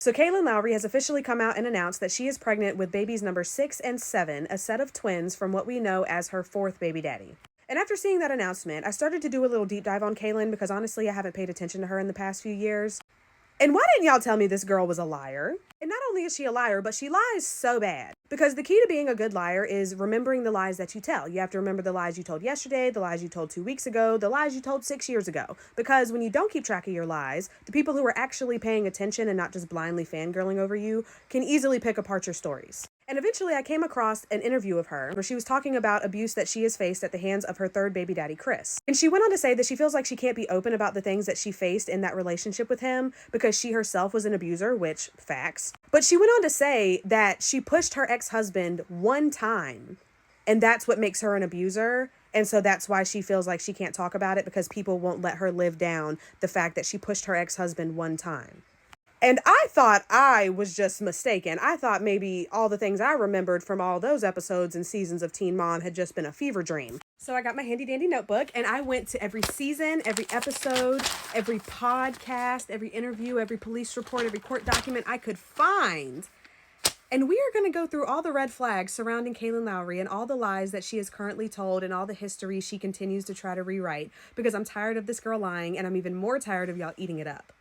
So Kailyn Lowry has officially come out and announced that she is pregnant with babies number 6 and 7, a set of twins from what we know as her 4th baby daddy. And after seeing that announcement, I started to do a little deep dive on Kailyn because honestly, I haven't paid attention to her in the past few years. And why didn't y'all tell me this girl was a liar? And not only is she a liar, but she lies so bad. Because the key to being a good liar is remembering the lies that you tell. You have to remember the lies you told yesterday, the lies you told 2 weeks ago, the lies you told 6 years ago. Because when you don't keep track of your lies, the people who are actually paying attention and not just blindly fangirling over you can easily pick apart your stories. And eventually I came across an interview of her where she was talking about abuse that she has faced at the hands of her 3rd baby daddy, Chris. And she went on to say that she feels like she can't be open about the things that she faced in that relationship with him because she herself was an abuser, which, facts. But she went on to say that she pushed her ex-husband one time, and that's what makes her an abuser. And so that's why she feels like she can't talk about it, because people won't let her live down the fact that she pushed her ex-husband one time. And I thought I was just mistaken. I thought maybe all the things I remembered from all those episodes and seasons of Teen Mom had just been a fever dream. So I got my handy dandy notebook and I went to every season, every episode, every podcast, every interview, every police report, every court document I could find. And we are going to go through all the red flags surrounding Kailyn Lowry and all the lies that she is currently told and all the history she continues to try to rewrite, because I'm tired of this girl lying and I'm even more tired of y'all eating it up.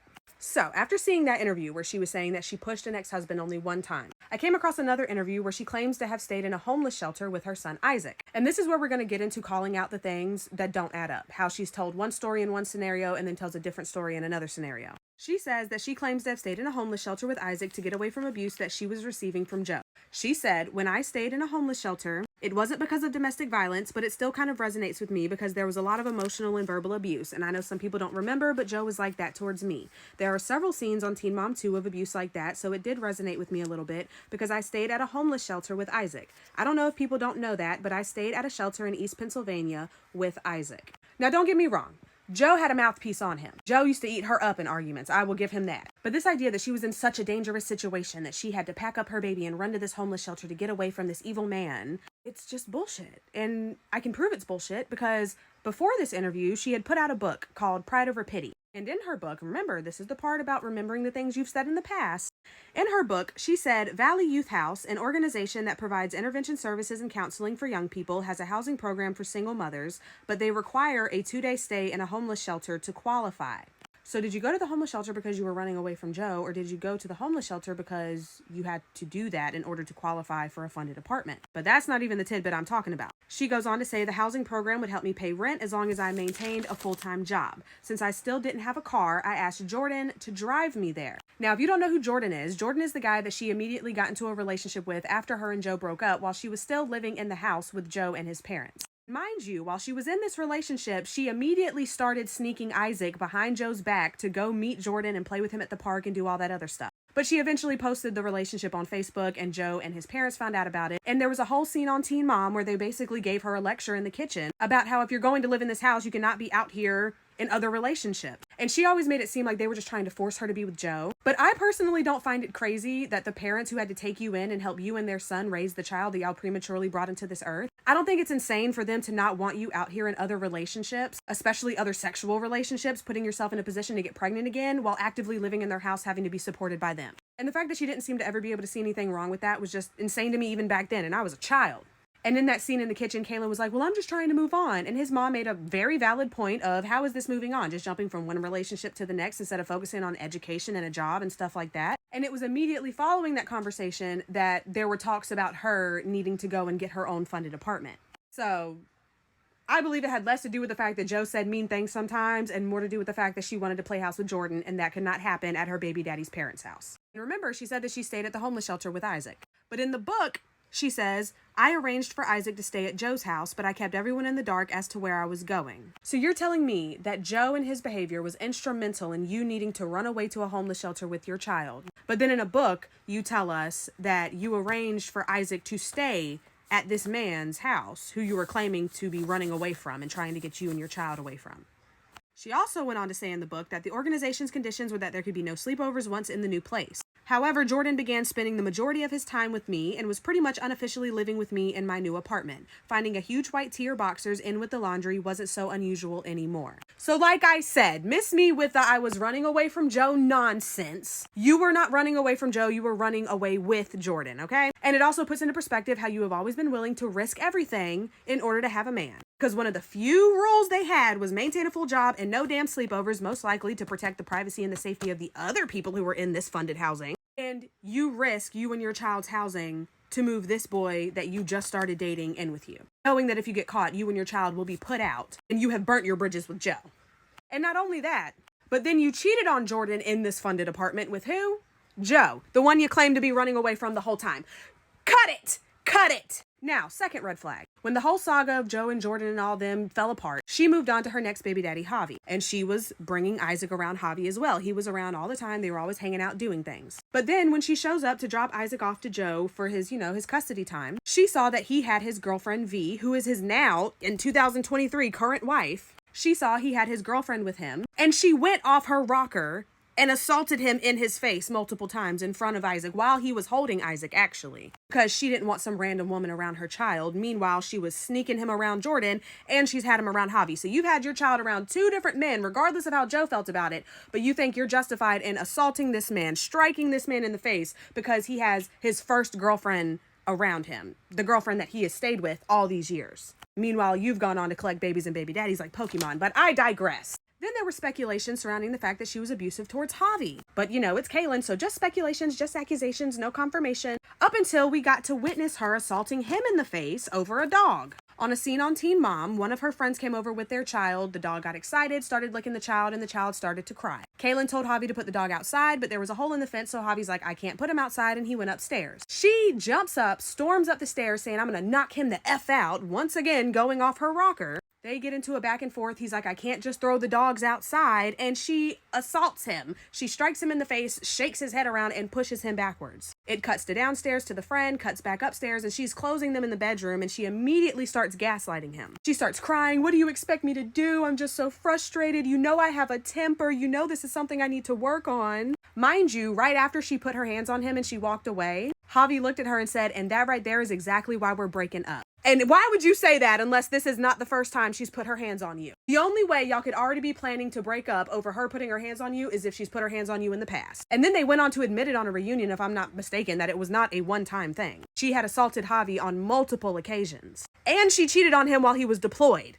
So, after seeing that interview where she was saying that she pushed an ex-husband only one time, I came across another interview where she claims to have stayed in a homeless shelter with her son, Isaac. And this is where we're going to get into calling out the things that don't add up. How she's told one story in one scenario and then tells a different story in another scenario. She says that she claims to have stayed in a homeless shelter with Isaac to get away from abuse that she was receiving from Joe. She said, "When I stayed in a homeless shelter, it wasn't because of domestic violence, but it still kind of resonates with me because there was a lot of emotional and verbal abuse. And I know some people don't remember, but Joe was like that towards me. There are several scenes on Teen Mom 2 of abuse like that, so it did resonate with me a little bit because I stayed at a homeless shelter with Isaac. I don't know if people don't know that, but I stayed at a shelter in East Pennsylvania with Isaac." Now, don't get me wrong. Joe had a mouthpiece on him. Joe used to eat her up in arguments. I will give him that. But this idea that she was in such a dangerous situation that she had to pack up her baby and run to this homeless shelter to get away from this evil man, it's just bullshit. And I can prove it's bullshit because before this interview, she had put out a book called Pride Over Pity. And in her book, remember, this is the part about remembering the things you've said in the past. In her book, she said, "Valley Youth House, an organization that provides intervention services and counseling for young people, has a housing program for single mothers, but they require a 2-day stay in a homeless shelter to qualify." So did you go to the homeless shelter because you were running away from Joe, or did you go to the homeless shelter because you had to do that in order to qualify for a funded apartment? But that's not even the tidbit I'm talking about. She goes on to say, "The housing program would help me pay rent as long as I maintained a full-time job. Since I still didn't have a car, I asked Jordan to drive me there." Now, if you don't know who Jordan is the guy that she immediately got into a relationship with after her and Joe broke up while she was still living in the house with Joe and his parents. Mind you, while she was in this relationship, she immediately started sneaking Isaac behind Joe's back to go meet Jordan and play with him at the park and do all that other stuff. But she eventually posted the relationship on Facebook, and Joe and his parents found out about it. And there was a whole scene on Teen Mom where they basically gave her a lecture in the kitchen about how if you're going to live in this house, you cannot be out here in other relationships. And she always made it seem like they were just trying to force her to be with Joe. But I personally don't find it crazy that the parents who had to take you in and help you and their son raise the child that y'all prematurely brought into this earth, I don't think it's insane for them to not want you out here in other relationships, especially other sexual relationships, putting yourself in a position to get pregnant again while actively living in their house having to be supported by them. And the fact that she didn't seem to ever be able to see anything wrong with that was just insane to me even back then, and I was a child. And in that scene in the kitchen, Kailyn was like, "Well, I'm just trying to move on." And his mom made a very valid point of, how is this moving on? Just jumping from one relationship to the next instead of focusing on education and a job and stuff like that. And it was immediately following that conversation that there were talks about her needing to go and get her own funded apartment. So I believe it had less to do with the fact that Joe said mean things sometimes and more to do with the fact that she wanted to play house with Jordan, and that could not happen at her baby daddy's parents' house. And remember, she said that she stayed at the homeless shelter with Isaac. But in the book, she says, "I arranged for Isaac to stay at Joe's house, but I kept everyone in the dark as to where I was going." So you're telling me that Joe and his behavior was instrumental in you needing to run away to a homeless shelter with your child. But then in a book, you tell us that you arranged for Isaac to stay at this man's house who you were claiming to be running away from and trying to get you and your child away from. She also went on to say in the book that the organization's conditions were that there could be no sleepovers once in the new place. However, Jordan began spending the majority of his time with me and was pretty much unofficially living with me in my new apartment. Finding a huge white tee or boxers in with the laundry wasn't so unusual anymore. So like I said, miss me with the I was running away from Joe nonsense. You were not running away from Joe, you were running away with Jordan, okay? And it also puts into perspective how you have always been willing to risk everything in order to have a man. Because one of the few rules they had was maintain a full job and no damn sleepovers, most likely to protect the privacy and the safety of the other people who were in this funded housing. And you risk you and your child's housing to move this boy that you just started dating in with you, knowing that if you get caught, you and your child will be put out and you have burnt your bridges with Joe. And not only that, but then you cheated on Jordan in this funded apartment with who? Joe, the one you claimed to be running away from the whole time. Cut it! Cut it! Now, second red flag. When the whole saga of Joe and Jordan and all them fell apart, she moved on to her next baby daddy, Javi. And she was bringing Isaac around Javi as well. He was around all the time. They were always hanging out doing things. But then when she shows up to drop Isaac off to Joe for his, his custody time, she saw that he had his girlfriend V, who is his now, in 2023, current wife. She saw he had his girlfriend with him. And she went off her rocker and assaulted him in his face multiple times in front of Isaac while he was holding Isaac, actually, because she didn't want some random woman around her child. Meanwhile, she was sneaking him around Jordan and she's had him around Javi. So you've had your child around two different men, regardless of how Joe felt about it, but you think you're justified in assaulting this man, striking this man in the face because he has his first girlfriend around him, the girlfriend that he has stayed with all these years. Meanwhile, you've gone on to collect babies and baby daddies like Pokemon, but I digress. Then there was speculation surrounding the fact that she was abusive towards Javi. But it's Kailyn, so just speculations, just accusations, no confirmation. Up until we got to witness her assaulting him in the face over a dog. On a scene on Teen Mom, one of her friends came over with their child. The dog got excited, started licking the child, and the child started to cry. Kailyn told Javi to put the dog outside, but there was a hole in the fence, so Javi's like, I can't put him outside, and he went upstairs. She jumps up, storms up the stairs, saying, I'm gonna knock him the F out, once again going off her rocker. They get into a back and forth. He's like, I can't just throw the dogs outside. And she assaults him. She strikes him in the face, shakes his head around, and pushes him backwards. It cuts to downstairs to the friend, cuts back upstairs, and she's closing them in the bedroom, and she immediately starts gaslighting him. She starts crying. What do you expect me to do? I'm just so frustrated. You know I have a temper. You know this is something I need to work on. Mind you, right after she put her hands on him and she walked away, Javi looked at her and said, and that right there is exactly why we're breaking up. And why would you say that unless this is not the first time she's put her hands on you? The only way y'all could already be planning to break up over her putting her hands on you is if she's put her hands on you in the past. And then they went on to admit it on a reunion, if I'm not mistaken, that it was not a one-time thing. She had assaulted Javi on multiple occasions. And she cheated on him while he was deployed.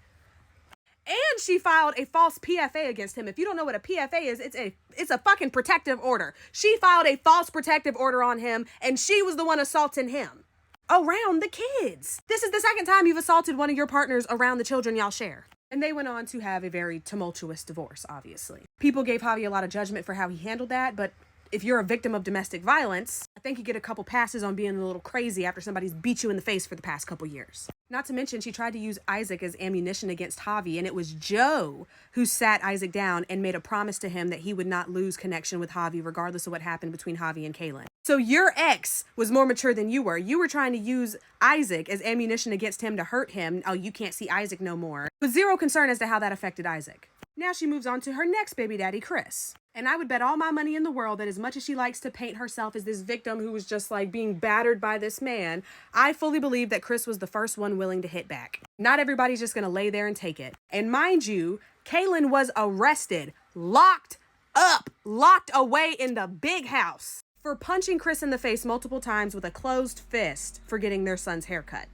And she filed a false PFA against him. If you don't know what a PFA is, it's a fucking protective order. She filed a false protective order on him, and she was the one assaulting him around the kids. This is the second time you've assaulted one of your partners around the children y'all share. And they went on to have a very tumultuous divorce, obviously. People gave Javi a lot of judgment for how he handled that, but if you're a victim of domestic violence, I think you get a couple passes on being a little crazy after somebody's beat you in the face for the past couple years. Not to mention, she tried to use Isaac as ammunition against Javi, and it was Joe who sat Isaac down and made a promise to him that he would not lose connection with Javi regardless of what happened between Javi and Kailyn. So your ex was more mature than you were. You were trying to use Isaac as ammunition against him to hurt him. Oh, you can't see Isaac no more. With zero concern as to how that affected Isaac. Now she moves on to her next baby daddy, Chris. And I would bet all my money in the world that as much as she likes to paint herself as this victim who was just like being battered by this man, I fully believe that Chris was the first one willing to hit back. Not everybody's just going to lay there and take it. And mind you, Kailyn was arrested, locked up, locked away in the big house for punching Chris in the face multiple times with a closed fist for getting their son's haircut.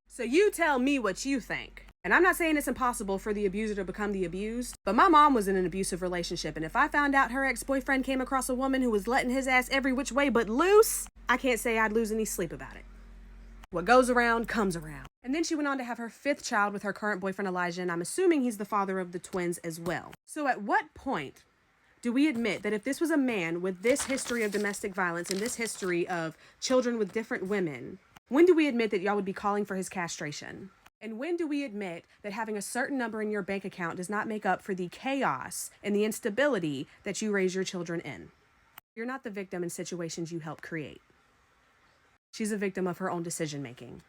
So you tell me what you think. And I'm not saying it's impossible for the abuser to become the abused, but my mom was in an abusive relationship, and if I found out her ex-boyfriend came across a woman who was letting his ass every which way but loose, I can't say I'd lose any sleep about it. What goes around comes around. And then she went on to have her 5th child with her current boyfriend Elijah, and I'm assuming he's the father of the twins as well. So at what point do we admit that if this was a man with this history of domestic violence and this history of children with different women, when do we admit that y'all would be calling for his castration? And when do we admit that having a certain number in your bank account does not make up for the chaos and the instability that you raise your children in? You're not the victim in situations you help create. She's a victim of her own decision making.